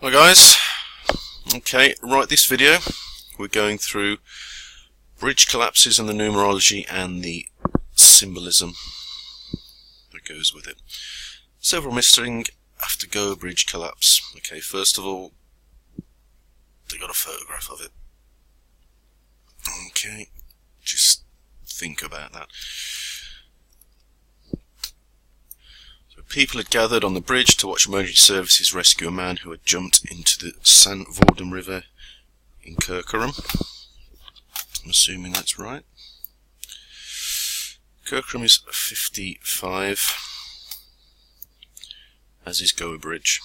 Hi guys, okay, right, this video we're going through bridge collapses and the numerology and the symbolism that goes with it. Several missing after Goa bridge collapse. Okay, first of all, they got a photograph of it. Okay, just think about that. People had gathered on the bridge to watch emergency services rescue a man who had jumped into the Sant Vorden River in Kurkurum. I'm assuming that's right. Kurkurum is 55, as is Goa Bridge.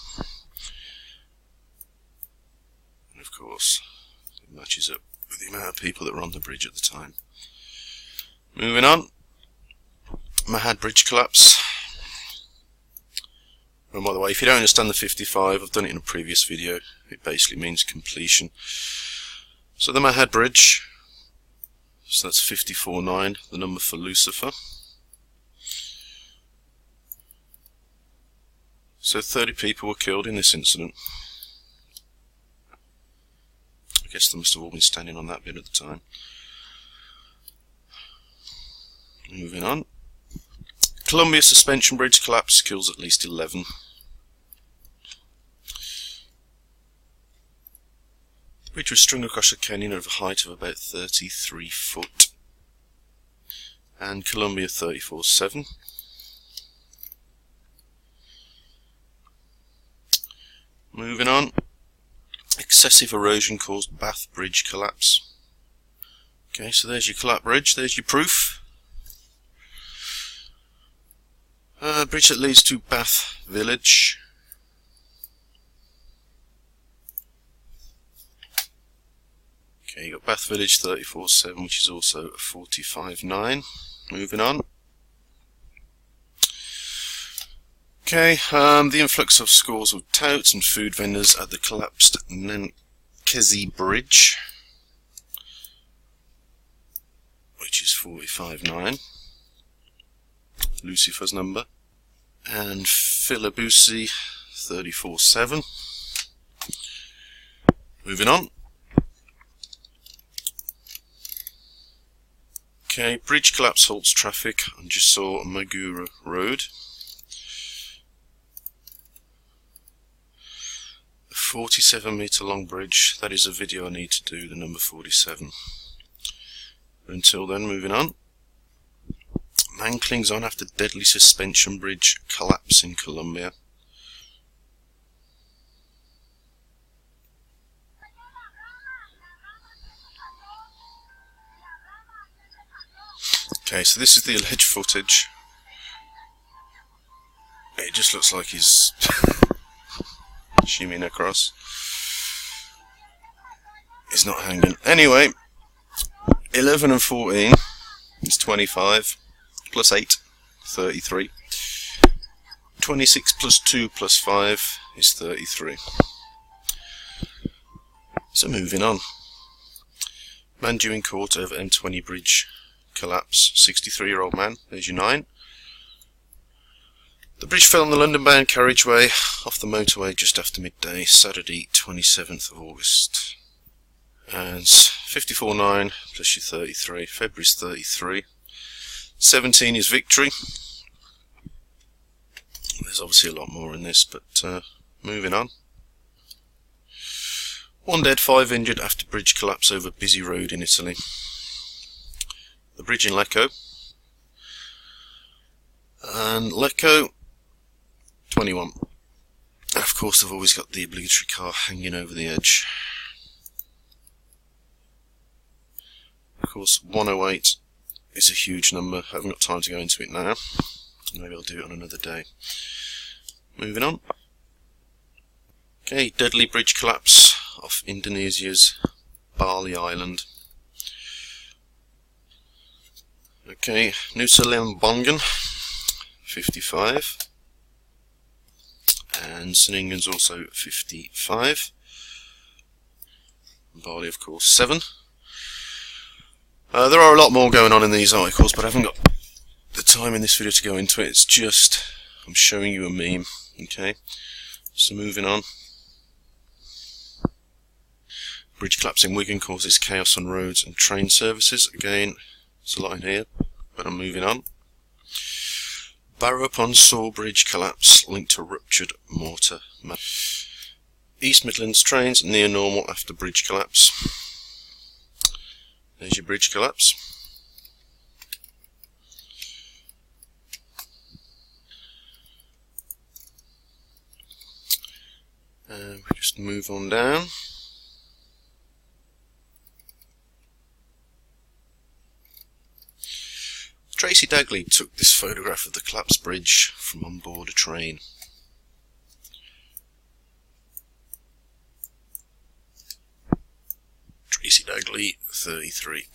And of course, it matches up with the amount of people that were on the bridge at the time. Moving on, Mahad Bridge collapse. And by the way, if you don't understand the 55, I've done it in a previous video. It basically means completion. So the Mahad Bridge, so that's 54-9, the number for Lucifer. So 30 people were killed in this incident. I guess they must have all been standing on that bit at the time. Moving on. Columbia Suspension Bridge collapse kills at least 11. The bridge was strung across a canyon of a height of about 33 foot. And Columbia 34-7. Moving on. Excessive erosion caused Bath Bridge collapse. Okay, so there's your collapse bridge, there's your proof. Bridge that leads to Bath Village. Okay, you got Bath Village 34-7, which is also 45-9. Moving on. Okay, the influx of scores of touts and food vendors at the collapsed Nankezi Bridge, which is 45-9. Lucifer's number. And Philabusi 34-7. Moving on. Okay, bridge collapse halts traffic on Jessore Magura Road. A 47-metre long bridge, that is a video I need to do, the number 47. Until then, moving on. Man clings on after deadly suspension bridge collapse in Colombia. Okay, so this is the alleged footage. It just looks like he's shimmying across. He's not hanging. Anyway, 11 and 14 is 25. Plus 8, 33. 26 plus 2 plus 5 is 33. So moving on. Man due in court over M20 bridge collapse. 63-year-old man. There's your 9. The bridge fell on the London-bound carriageway off the motorway just after midday, Saturday 27th of August. And 54-9 plus your 33. February's 33. 17 is victory. There's obviously a lot more in this, but moving on. 1 dead, 5 injured after bridge collapse over busy road in Italy. The bridge in Lecco. And Lecco, 21. And of course they've always got the obligatory car hanging over the edge. Of course, 108. Is a huge number. I haven't got time to go into it now. Maybe I'll do it on another day. Moving on. Okay, deadly bridge collapse off Indonesia's Bali Island. Okay, Nusa Lembongan 55. And Seningan's also 55. Bali, of course, 7. There are a lot more going on in these articles, but I haven't got the time in this video to go into it. It's just, I'm showing you a meme, okay? So moving on. Bridge collapse in Wigan causes chaos on roads and train services. Again, there's a lot in here, but I'm moving on. Barrow upon Saw Bridge collapse linked to ruptured mortar. East Midlands trains near normal after bridge collapse. There's your bridge collapse. We just move on down. Tracy Dagley took this photograph of the collapsed bridge from on board a train. Tracy Dagley, 33.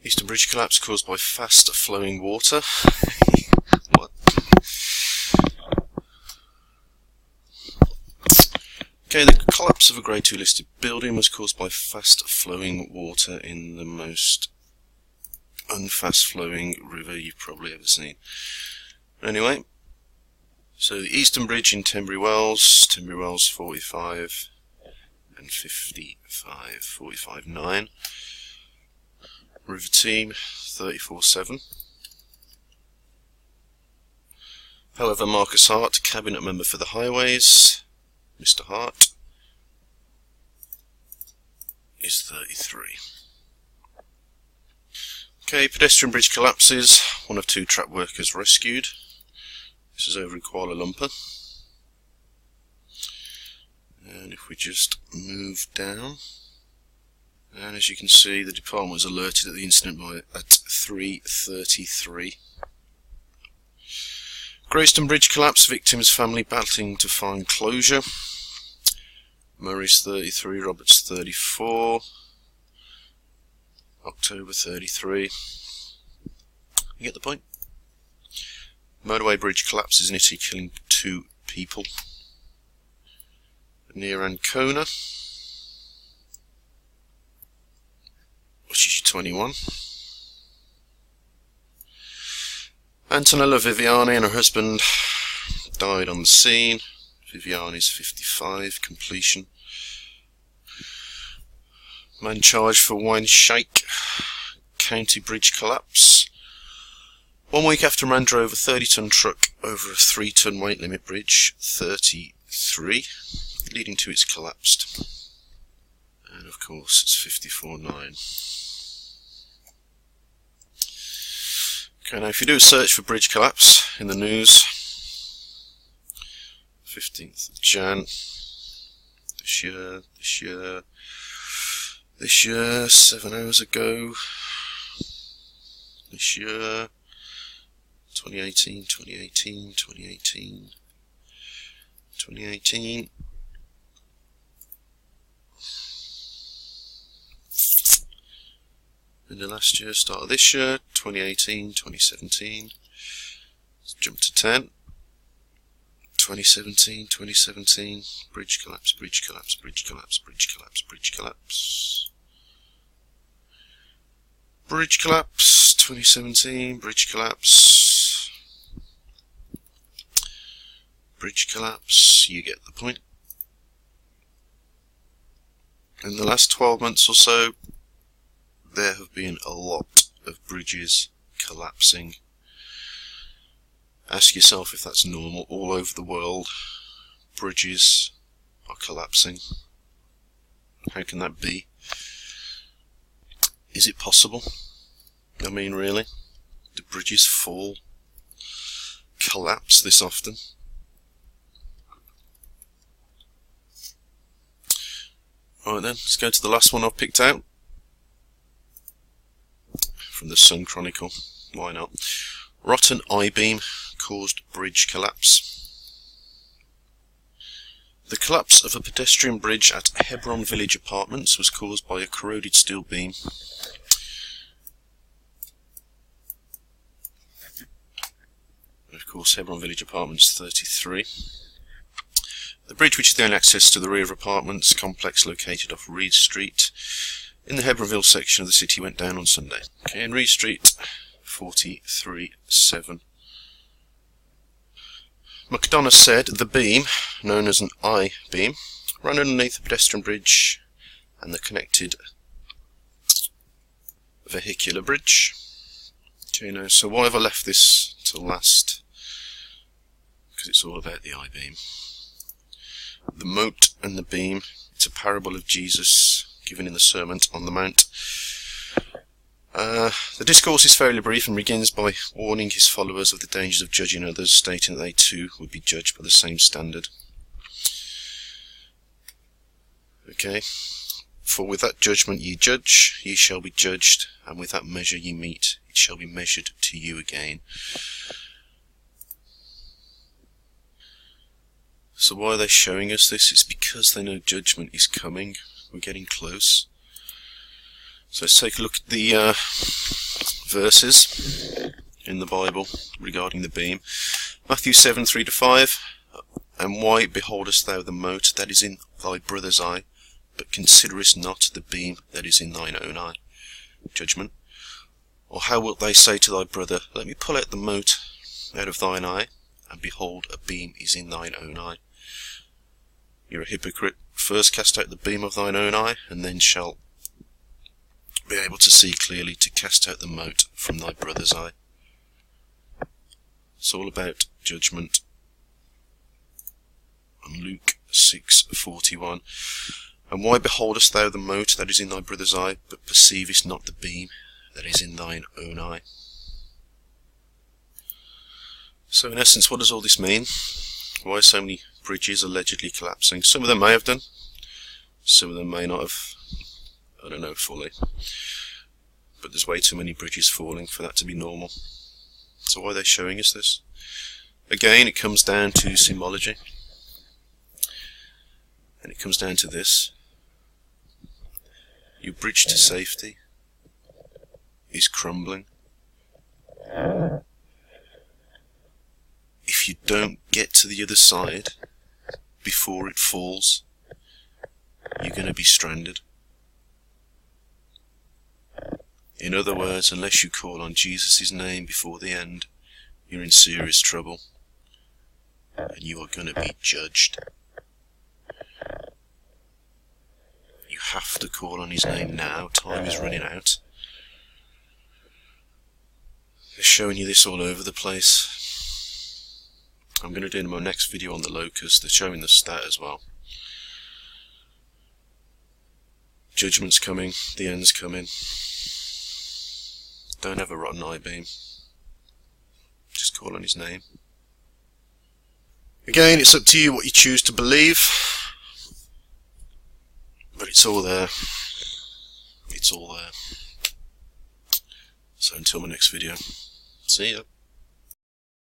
Eastern Bridge collapse caused by fast flowing water. What? Okay, the collapse of a Grade 2 listed building was caused by fast flowing water in the most unfast flowing river you've probably ever seen. Anyway, so the Eastern Bridge in Tenbury Wells 45 and 55, 45.9. River Team 34.7. However, Marcus Hart, Cabinet Member for the Highways, Mr. Hart, is 33. Okay, pedestrian bridge collapses, one of 2 track workers rescued. This is over in Kuala Lumpur. And if we just move down, and as you can see, the department was alerted at the incident at 3:33. Greyston Bridge collapse, victims' family battling to find closure. Murray's 33, Roberts 34. October 33. You get the point? Motorway bridge collapses in Italy, killing 2 people. Near Ancona, which is 21. Antonella Viviani and her husband died on the scene. Viviani's 55, completion. Man charged for Wineshake County Bridge collapse. 1 week after a man drove a 30-ton truck over a 3-ton weight limit bridge, 33, leading to its collapsed. And of course it's 54.9. Okay, now if you do a search for bridge collapse in the news, 15th of Jan, this year, 7 hours ago, this year, 2018, 2018, 2018, 2018. In the last year, start of this year, 2018, 2017, let's jump to 10, 2017, 2017, bridge collapse, bridge collapse, bridge collapse, bridge collapse, bridge collapse, bridge collapse, 2017, bridge collapse, bridge collapse, you get the point. In the last 12 months or so, there have been a lot of bridges collapsing. Ask yourself if that's normal. All over the world, bridges are collapsing. How can that be? Is it possible? I mean, really? Do bridges fall, collapse this often? Alright then, let's go to the last one I've picked out. From the Sun Chronicle, why not? Rotten I-beam caused bridge collapse. The collapse of a pedestrian bridge at Hebron Village Apartments was caused by a corroded steel beam. Of course, Hebron Village Apartments 33. The bridge, which is the only access to the rear of apartments complex located off Reed Street in the Hebronville section of the city, went down on Sunday. Okay, in Reed Street, 43.7. McDonough said the beam, known as an I-beam, ran underneath the pedestrian bridge and the connected vehicular bridge. Okay, now, so why have I left this till last? Because it's all about the I-beam. The mote and the beam. It's a parable of Jesus given in the Sermon on the Mount. The discourse is fairly brief and begins by warning his followers of the dangers of judging others, stating that they too would be judged by the same standard. Okay. For with that judgment ye judge, ye shall be judged, and with that measure ye mete, it shall be measured to you again. So why are they showing us this? It's because they know judgment is coming. We're getting close. So let's take a look at the verses in the Bible regarding the beam. Matthew 7, 3-5. And why beholdest thou the mote that is in thy brother's eye, but considerest not the beam that is in thine own eye? Judgment. Or how wilt thou say to thy brother, let me pull out the mote out of thine eye, and behold, a beam is in thine own eye? You're a hypocrite. First cast out the beam of thine own eye, and then shalt be able to see clearly to cast out the mote from thy brother's eye. It's all about judgment. And Luke 6:41. And why beholdest thou the mote that is in thy brother's eye, but perceivest not the beam that is in thine own eye? So in essence, what does all this mean? Why are so many bridges allegedly collapsing? Some of them may have done, some of them may not have. I don't know fully. But there's way too many bridges falling for that to be normal. So why are they showing us this? Again, it comes down to symbology. And it comes down to this. Your bridge to safety is crumbling. If you don't get to the other side before it falls, you're going to be stranded. In other words, unless you call on Jesus' name before the end, you're in serious trouble. And you are going to be judged. You have to call on his name now. Time is running out. They're showing you this all over the place. I'm going to do in my next video on the locust. They're showing the stat as well. Judgment's coming. The end's coming. Don't have a rotten I-beam. Just call on his name. Again, it's up to you what you choose to believe. But it's all there. It's all there. So until my next video, see ya.